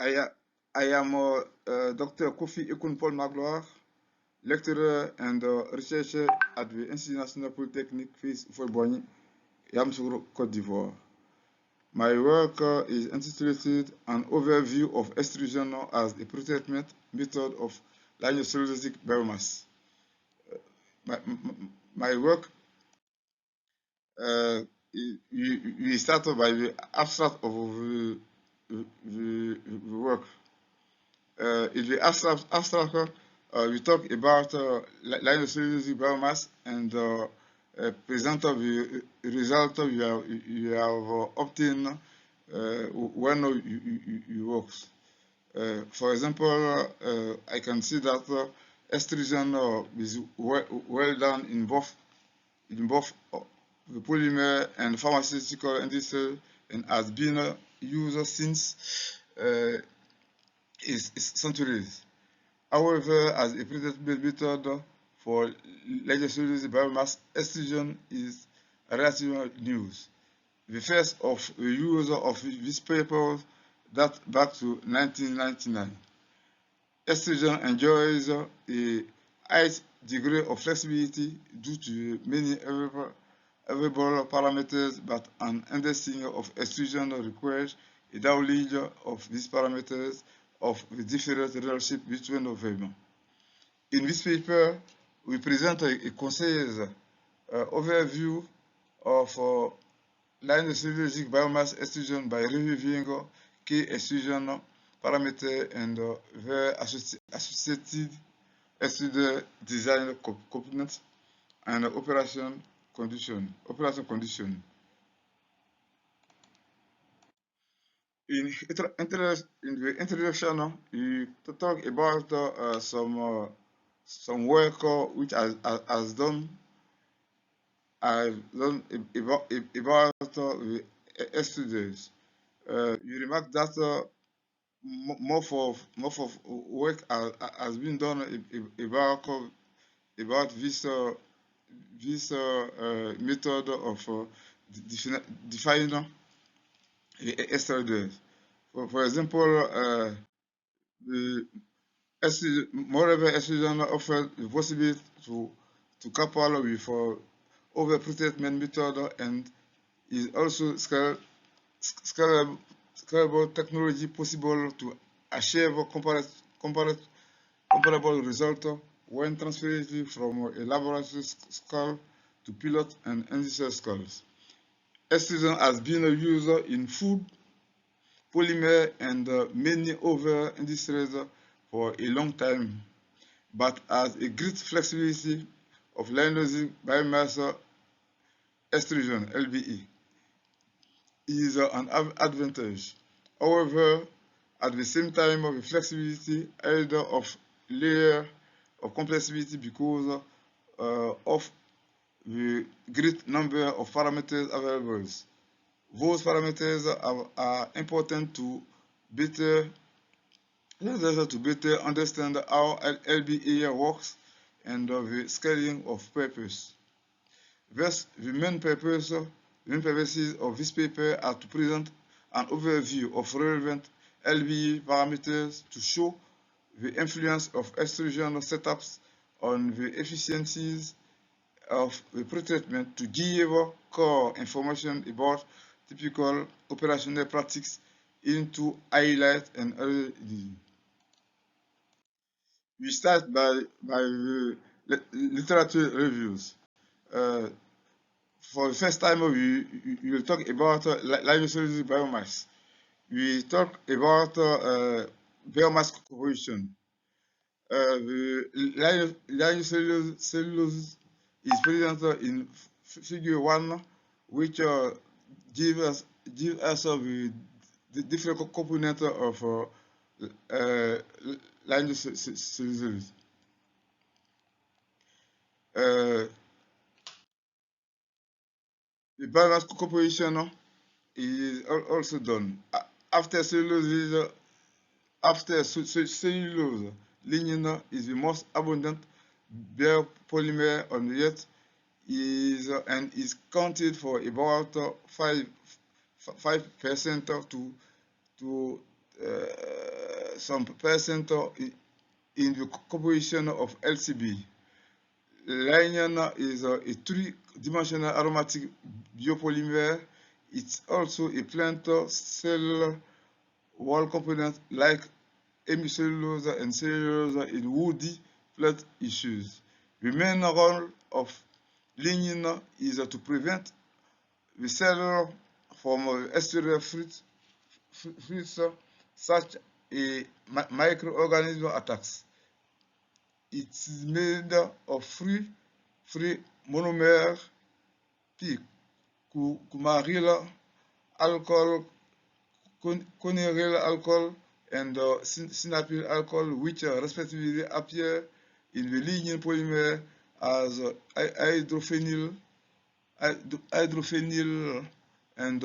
I, I am Dr. Koffi Ekoun Paul Magloire, lecturer and researcher at the Institut National Polytechnique Felix Houphouet Boigny, Yamoussoukro, Côte d'Ivoire. My work is intitulated An Overview of Extrusion as a Pretreatment Method of Lignocellulosic Biomass. My, my work, uh, we started by the abstract of the work. In the abstract we talk about lignocellulosic biomass and present the result you have obtained when you work. For example, I can see that extrusion is well done in both the polymer and pharmaceutical industry and has been used since centuries. However, as a pretreatment method for lignocellulosic biomass, extrusion is relatively new. The first of the use of this paper dates back to 1999. Extrusion enjoys a high degree of flexibility due to many available parameters, but an understanding of extrusion requires a knowledge of these parameters of the different relationship between them. In this paper, we present a concise overview of lignocellulosic biomass extrusion by reviewing key extrusion parameters and their associated extruder design components and operation condition. In the introduction, you talk about some work which has done I've done about the extruders. You remark that most of work has been done about this method of defining extruders. For example, the moreover, extrusion offers the possibility to couple with over pretreatment method and is also scalable technology possible to achieve comparable result when transferred from a laboratory scale to pilot and industrial scales. Extrusion has been used in food, polymer, and many other industries for a long time, but has a great flexibility of lignocellulosic biomass extrusion (LBE) is an advantage. However, at the same time, the flexibility either of layer of complexity because of the great number of parameters available. Those parameters are important to better understand how LBE works and the scaling of purpose. Thus, the main purposes of this paper are to present an overview of relevant LBE parameters to show the influence of extrusion setups on the efficiencies of the pretreatment, to give core information about typical operational practice into highlight and early. We start by the literature reviews. Uh, for the first time, we will talk about lignocellulosic biomass. We talk about biomass composition. The lignocellulose is presented in figure 1, which give us the different components of lignocellulose. The biomass composition is also done. After cellulose, lignin is the most abundant biopolymer on the earth and is counted for about 5% to some percent in the composition of LCB. Lignin is a three-dimensional aromatic biopolymer. It's also a plant cell wall component like hemicellulose and cellulose in woody plant issues. The main role of lignin is to prevent the cell from exterior fruits such as microorganism attacks. It's made of free monomer P, coumaryl alcohol, conylyl alcohol, and synapyl alcohol, which respectively appear in the lignin polymer as hydrophenyl and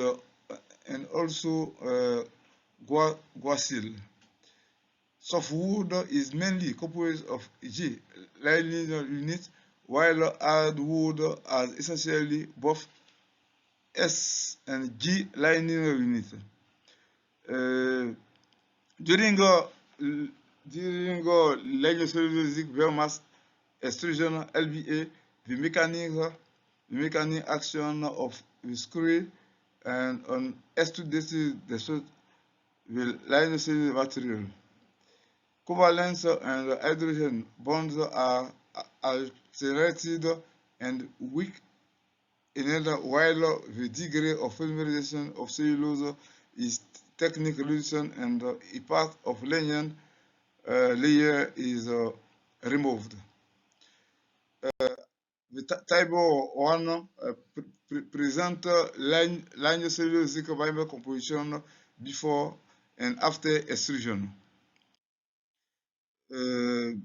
also guacyl. Softwood is mainly composed of G lignin units, while hardwood has essentially both S and G lignin units. During lignocellulosic biomass extrusion (LBA), the mechanical action of the screw and on extruded the lignocellulose material. Covalence and hydrogen bonds are alterated and weak another, while the degree of polymerization of cellulose is technique reduction and a part of lignin layer is removed. The table 1 presents lignocellulosic polymer composition before and after extrusion. In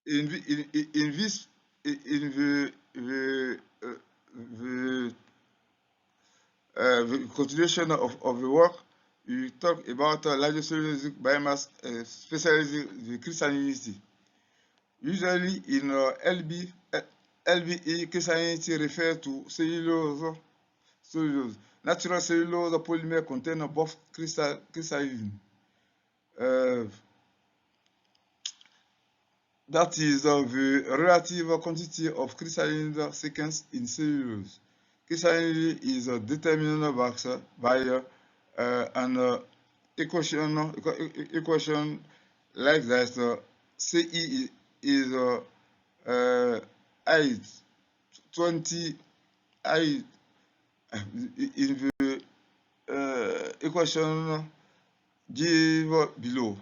the continuation of the work, we talk about lignocellulosic biomass, especially the crystallinity. Usually in LBE, crystallinity refers to cellulose. Natural cellulose polymer contain both crystalline. That is the relative quantity of crystalline sequence in cellulose. Crystallinity is determined by an equation like that. Ce is I 20 I in the equation given below.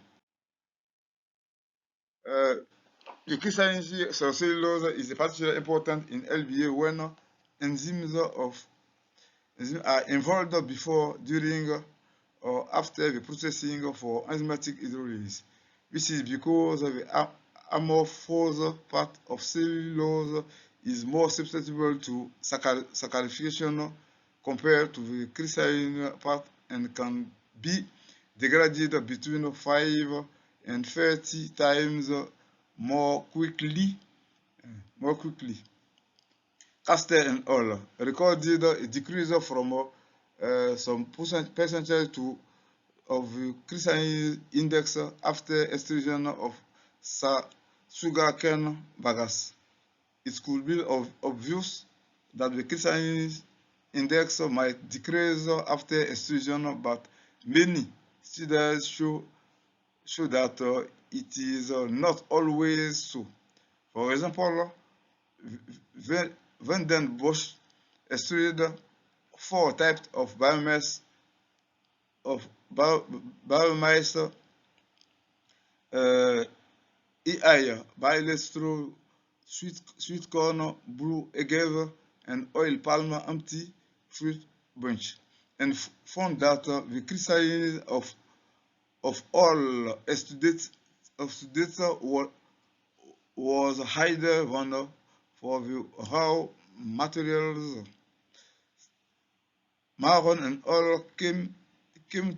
The crystallinity of cellulose is particularly important in LBA when enzymes are involved before, during, or after the processing for enzymatic hydrolysis. This is because the amorphous part of cellulose is more susceptible to saccharification compared to the crystalline part and can be degraded between 5 and 30 times more quickly. Caster and all recorded a decrease from some percentage of the crystalline index after extrusion of sugarcane bagasse. It could be obvious that the crystalline index might decrease after extrusion, but many studies show that it is not always so. For example, Van den Bosch extruded 4 types of biomass EI, bielestro, sweet corn, blue agave, and oil palm empty fruit bunch, and found that the crystallinity of all extrudates was higher than for the raw materials. Maron and all came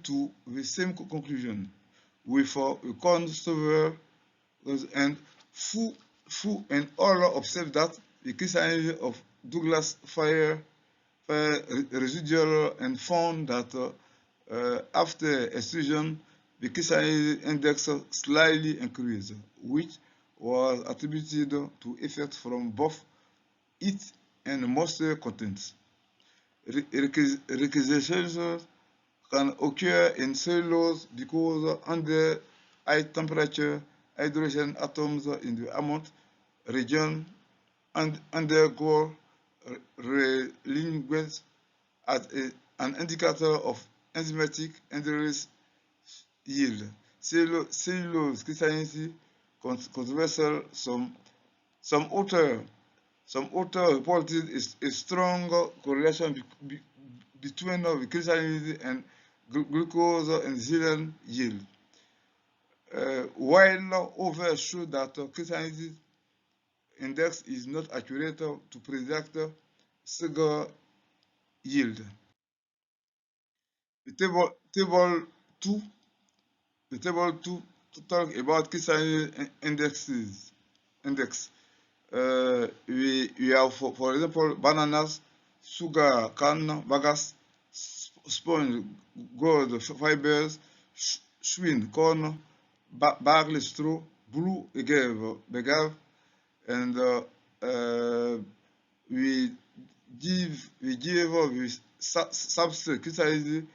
to the same conclusion, with corn stover and Fu and all observed that the crystallinity of Douglas fire residual and found that After extrusion, the crystallinity index slightly increased, which was attributed to effects from both heat and moisture contents. Recrystallization can occur in cellulose because under high temperature, hydrogen atoms in the amount region and undergo relinquishment as an indicator of enzymatic endolysis yield. Cellulose crystallinity controversial. Some author reported a strong correlation between the crystallinity and glucose and xylene yield, while others show that crystallinity index is not accurate to predict sugar yield. The table 2 to talk about crystallinity index. We have, for example, bananas, sugar cane, bagasse, sponge, gold fibers, swine, corn, barley straw, blue agave, and we give the substrate crystallinity,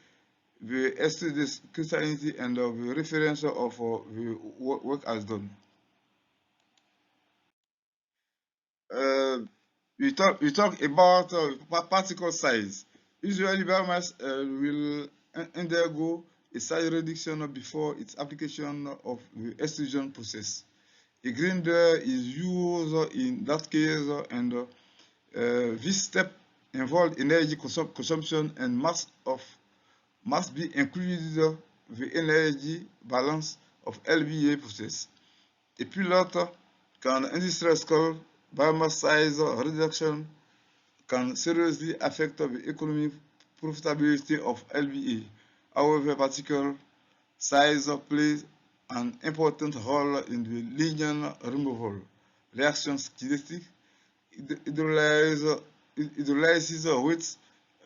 the estimate crystallinity, and the reference of the work as done. We talk about particle size. Usually, biomass will undergo a size reduction before its application of the extrusion process. A grinder is used in that case, and this step involves energy consumption and must be included the energy balance of LBA process. A pilot can industrial scale biomass size reduction can seriously affect the economic profitability of LBA. However, particle size plays an important role in the linear removal reactions kinetic, hydrolysis with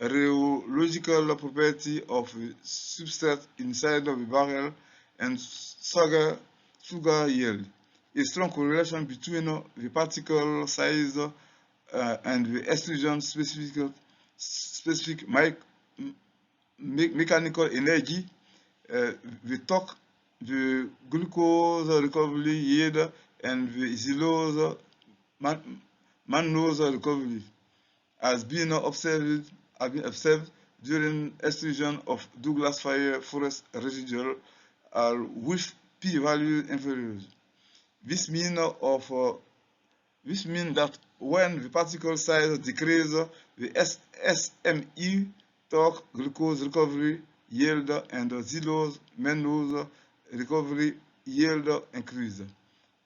rheological property of the substrate inside of the barrel, and sugar yield. A strong correlation between the particle size and the extrusion specific mechanical energy, the torque, the glucose recovery yield, and the xylose mannose recovery has been observed during extrusion of Douglas fire forest residual with p-value inferior. This means that when the particle size decreases, the SME, torque, glucose recovery yield, and xylose mannose recovery yield increase.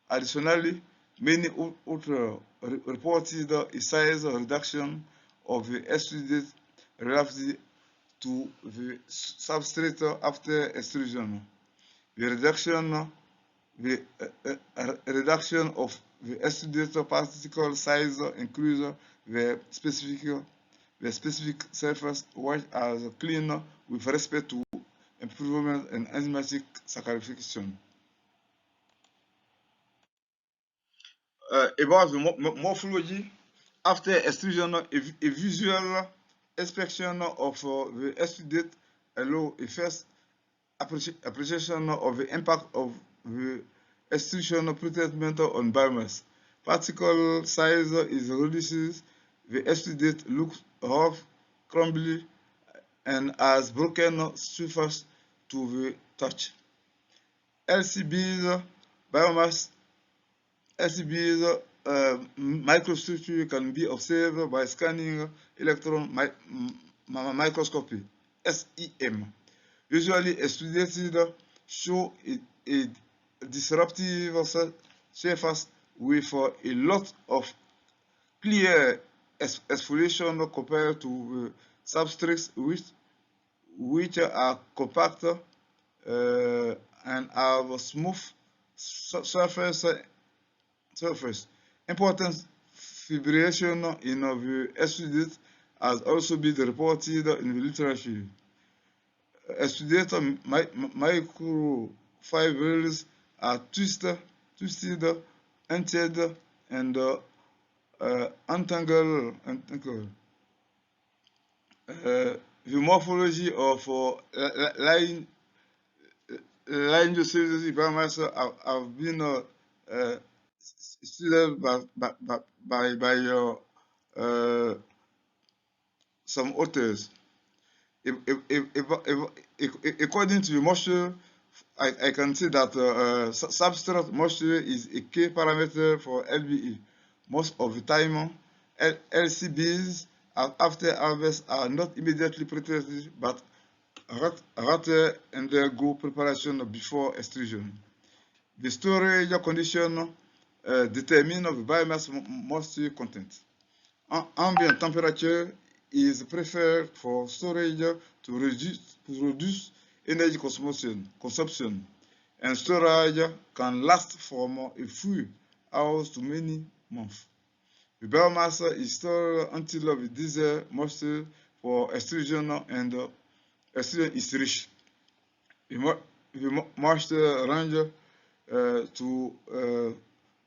Additionally, many authors reported a size reduction of the extruded relative to the substrate after extrusion. The reduction of the extruded particle size increases the specific surface which is clean with respect to improvement in enzymatic saccharification. About the morphology, after extrusion, a visual inspection of the extruded allows a first appreciation of the impact of the extrusion treatment on biomass. Particle size is reduced, the extruded looks rough, crumbly, and has broken surface to the touch. LCB's microstructure can be observed by scanning electron microscopy (SEM). Usually, extruded show a disruptive surface with a lot of clear exfoliation compared to substrates which are compact and have a smooth surface. Important fibrillation in the extruded has also been reported in the literature. Extruded microfibers are twisted, entered, and untangled. The morphology of line cellulose biomass have been studied by some authors. According to the moisture, I can say that substrate moisture is a key parameter for LBE. Most of the time, LCBs after harvest are not immediately protected, but rather undergo preparation before extrusion. The storage condition determine the biomass moisture content. Ambient temperature is preferred for storage to reduce energy consumption, and storage can last from a few hours to many months. The biomass is stored until the desired moisture for extrusion and extrusion is reached. The moisture range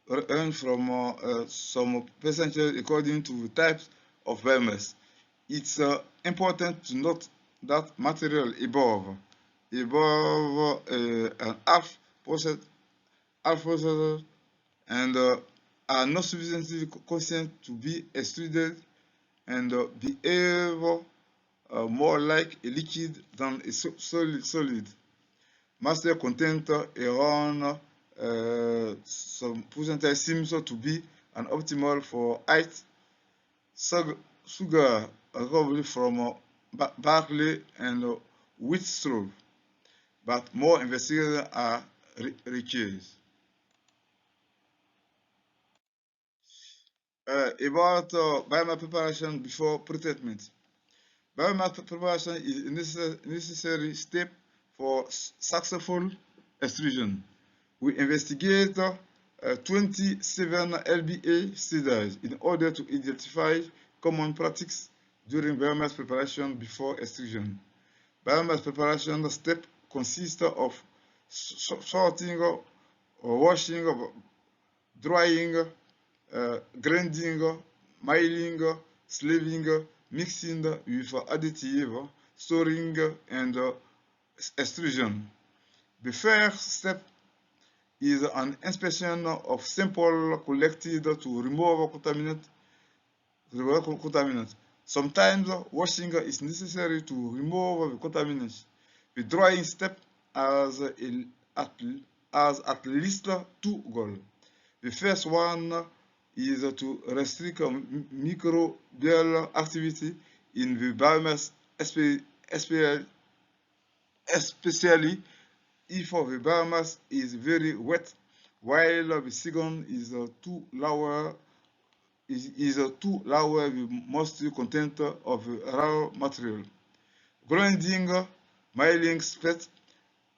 range from some percentage according to the types of biomass. It's important to note that material above an half process and are not sufficiently consistent to be extruded and behave more like a liquid than a solid. Master content around some percentage seems to be an optimal for height, sugar recovery from barley and wheat straw, but more investigations are required. About biomass preparation before pretreatment. Biomass preparation is a necessary step for successful extrusion. We investigate 27 LBA studies in order to identify common practices during biomass preparation before extrusion. Biomass preparation step consists of sorting, washing, drying, grinding, milling, slaving, mixing with additive, storing, and extrusion. The first step is an inspection of sample collected to remove contaminants. Sometimes washing is necessary to remove the contaminants. The drying step has at least two goals. The first one is to restrict microbial activity in the biomass, especially if the biomass is very wet, while the second is too lower the moisture content of the raw material. Grinding, milling steps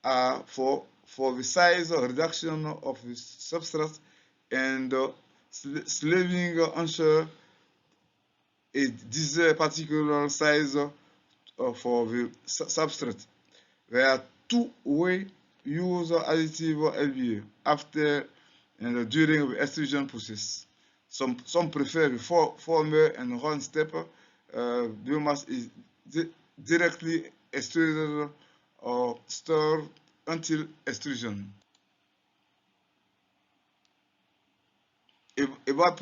are for the size reduction of the substrate, and slaving ensure a desired particular size for the substrate. There are two-way use additive LBA after and during the extrusion process. Some prefer the former and run step. Biomass is directly extruded or stored until extrusion. About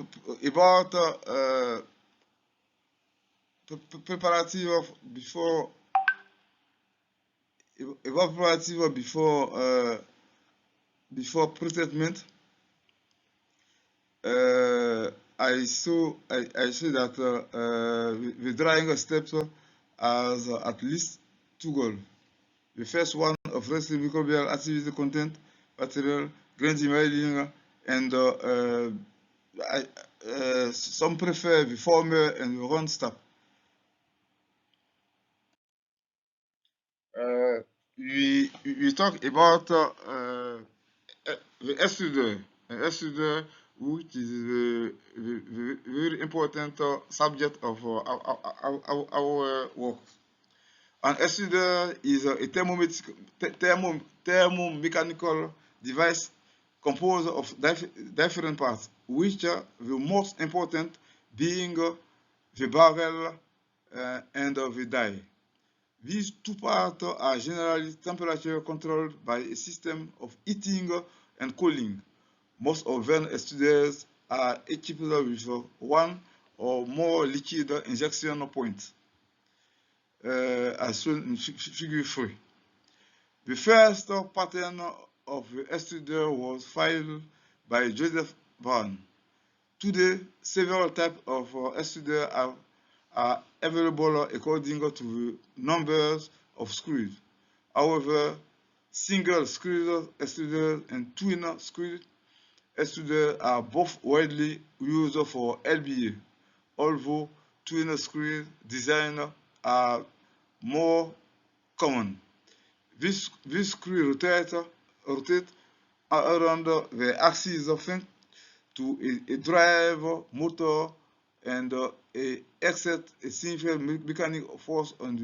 preparative before before pre-treatment. I saw that the drying steps has at least two goals. The first one of reducing microbial activity content material, grinding, milling, and some prefer the former and the run step. We talk about the extruder, which is the very important subject of our work. An extruder is a thermomechanical device composed of different parts, which the most important being the barrel and the die. These two parts are generally temperature controlled by a system of heating and cooling. Most of them extruders are equipped with one or more liquid injection points, as shown in figure 3. The first pattern of the extruder was filed by Joseph Brown. Today, several types of extruder are available according to the numbers of screws. However, single screw extruder and twin screw extruder are both widely used for LBA, although twin screw designs are more common. This screw rotate around the axis of things to a drive motor and exert a significant mechanical force on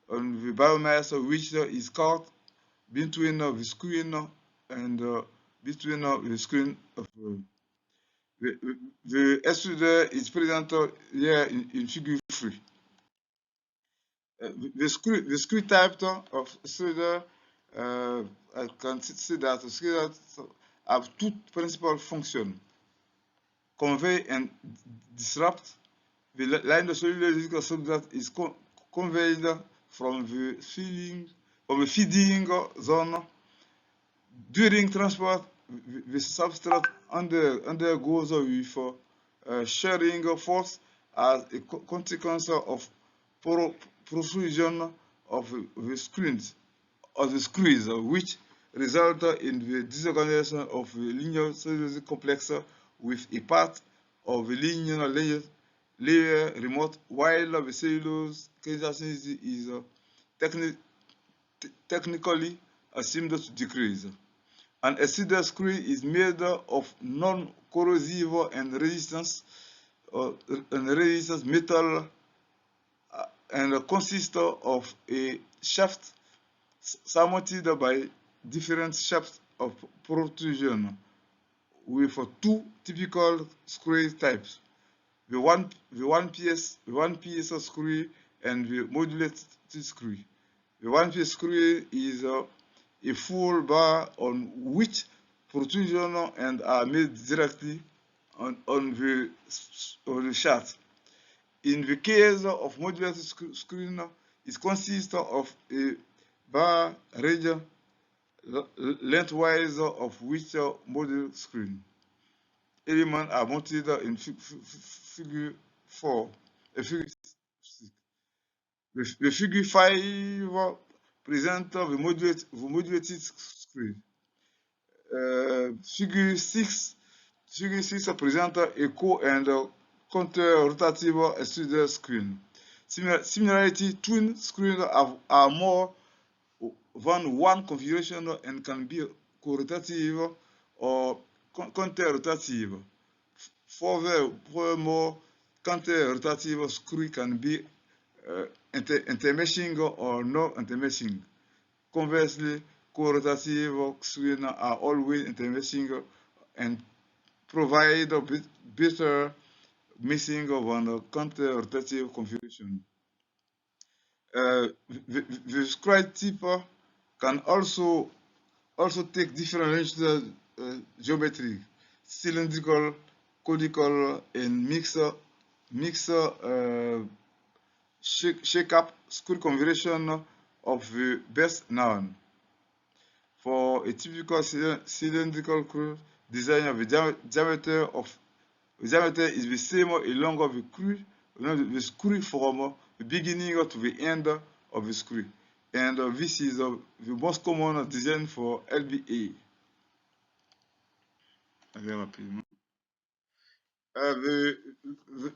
the biomass, which is caught between the screen and between the screen of the extruder is presented here in figure 3. The screw type of extruder, I can see that the screw have two principal functions: convey and disrupt. The line of cellulosic substrate is conveyed from the feeding zone. During transport, the substrate undergoes with shearing force as a consequence of protrusion of the screws, which result in the disorganization of the linear cellulosic complex with a part of the linear layer remote, while the cellulose consistency is technically assumed to decrease. An extruder screw is made of non-corrosive and resistance metal and consists of a shaft surmounted by different shafts of protrusion with two typical screw types: the one piece screw and the modulated screw. The one piece screw is a full bar on which protrusion and are made directly on the shaft. In the case of modulated screw, it consists of a bar region lengthwise of which model screen elements are mounted in figure 4, figure 6. The figure 5 presents the modulated screen. Figure 6 presents a co and counter-rotative extruder screen. Similarly, twin screens are more than one configuration and can be co-rotative or counter-rotative. Furthermore, counter-rotative screw can be intermeshing or no intermeshing. Conversely, co-rotative screws are always intermeshing and provide a better mixing than a counter-rotative configuration. The screw type can also take different ranges of geometry: cylindrical, conical, and mixed shake-up screw configuration of the best known. For a typical cylindrical screw design, the diameter is the same along the screw from the beginning to the end of the screw, and this is the most common design for LBA.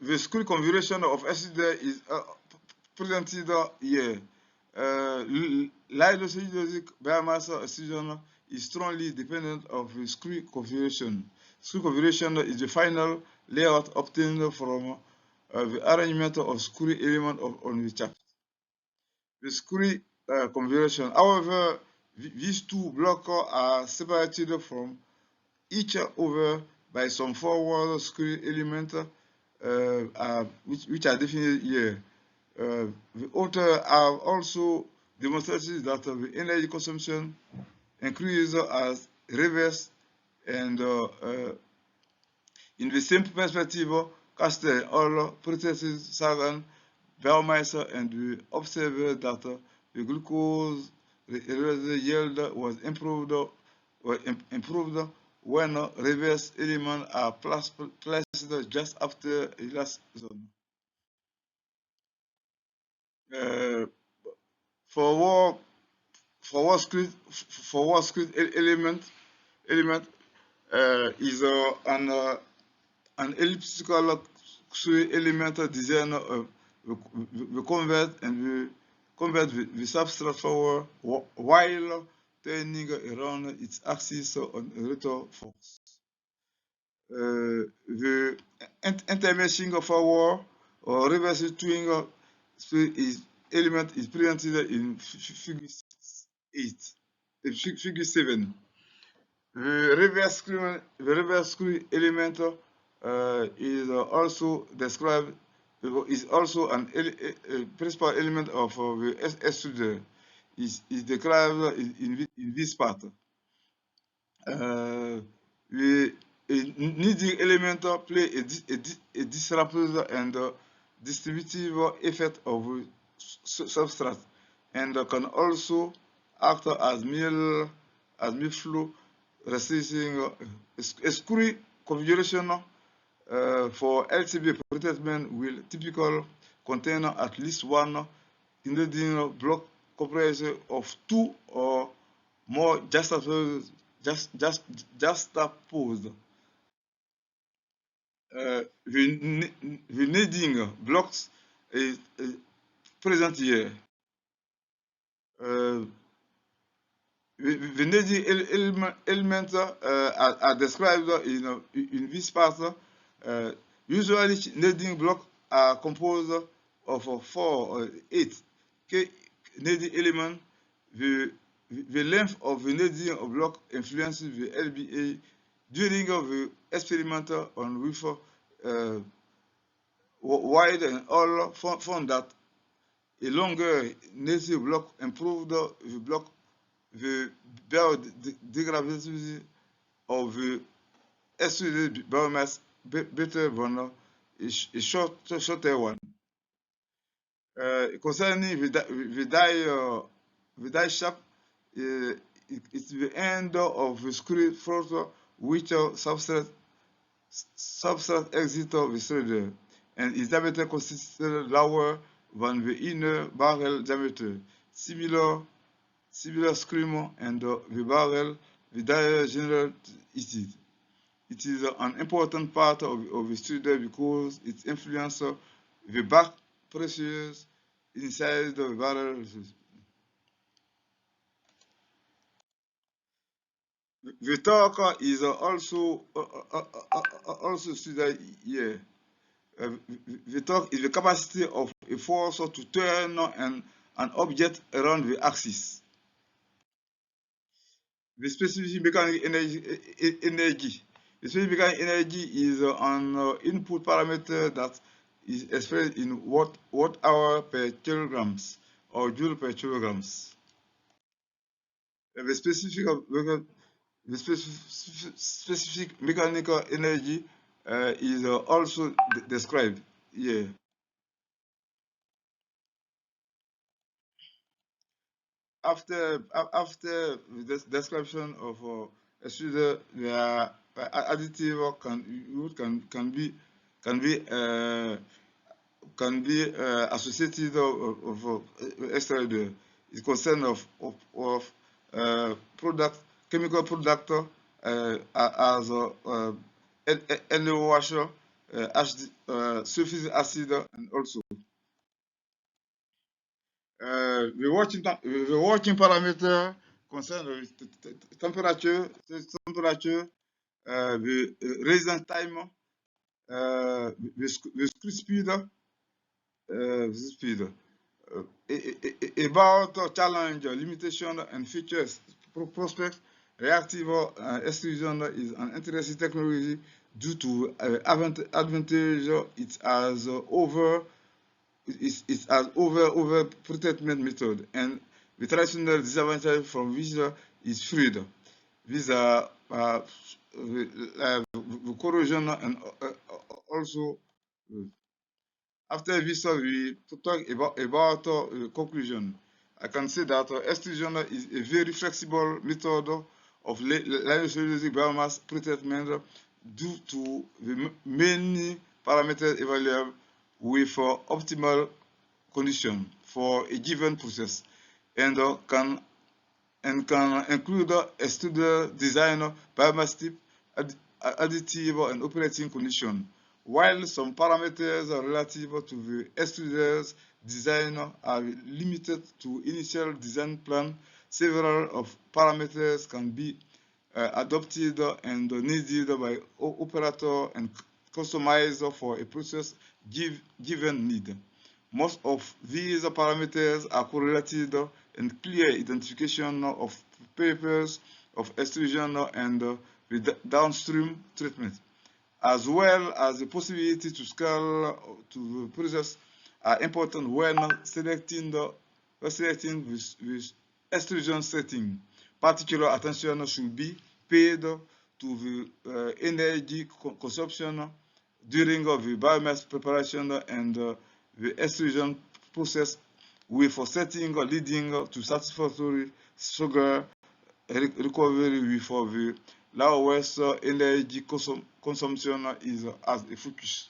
The screw configuration of extruder is presented here. Cellulosic biomass extrusion is strongly dependent on the screw configuration. Screw configuration is the final layout obtained from the arrangement of screw elements on the shaft. the screw configuration. However, these two blocks are separated from each other by some forward screw elements which are defined here. The author have also demonstrated that the energy consumption increases as reverse and in the same perspective, Castel all processes Sagan, Baumeister, and we observed that the glucose yield was improved when reverse elements are placed just after the last zone. Uh, for war script element is an elliptical element design we convert the substrate forward while turning around its axis on a rotor force. The intermeshing forward or reverse twin is element is presented in figure 8, figure 7. The reverse screw element is also described is also an principal element of the extruder. Is described in this part. The needing element play a disruptive and distributive effect of substrate and can also act as mill flow resisting a screw configuration for LCB treatment will typically contain at least one ingredient block comprised of two or more juxtaposed. The kneading blocks is present here. The kneading elements are described in this part. Usually, kneading blocks are composed of 4 or 8 kneading elements. The length of the kneading block influences the LBA during the experiment on with wide and all found that a longer kneading block improved the biodegradability of the extruded biomass better than a shorter one. Concerning the die shaft, it's the end of the screw front which substrate exit of the cylinder, and its diameter considerably lower than the inner barrel diameter. Similar screw and the barrel, the die general is it. It is an important part of the cylinder because it influences the back pressures inside the barrel. The torque is also studied here. The torque is the capacity of a force to turn an object around the axis. The specific mechanical energy. The specific mechanical energy is an input parameter that is expressed in watt-hour per kilograms or joule per kilograms. The specific mechanical energy is also described here. After the description of a student, the additive can be associated of extruder. It's concerned of product chemical product as NO washer, sulfuric acid, and also the working parameter concern temperature, the residence time, the screw speed, About challenge, limitation, and features, prospects, reactive extrusion is an interesting technology due to advantage it has over pretreatment method, and the traditional disadvantage from which is fluid. These are the corrosion and also after this, we talk about conclusion. I can say that extrusion is a very flexible method of lignocellulosic biomass pretreatment due to the many parameters evaluable with optimal condition for a given process, and can include extruder design, biomass type, additive, and operating condition. While some parameters relative to the extruder's design are limited to initial design plan, several of parameters can be adopted and needed by operator and customized for a process given need. Most of these parameters are correlated and clear identification of papers of extrusion and the downstream treatment, as well as the possibility to scale to the process, are important when selecting with extrusion setting. Particular attention should be paid to the energy consumption during the biomass preparation and the extrusion process, with setting leading to satisfactory sugar recovery with the lowest energy consumption is as a focus.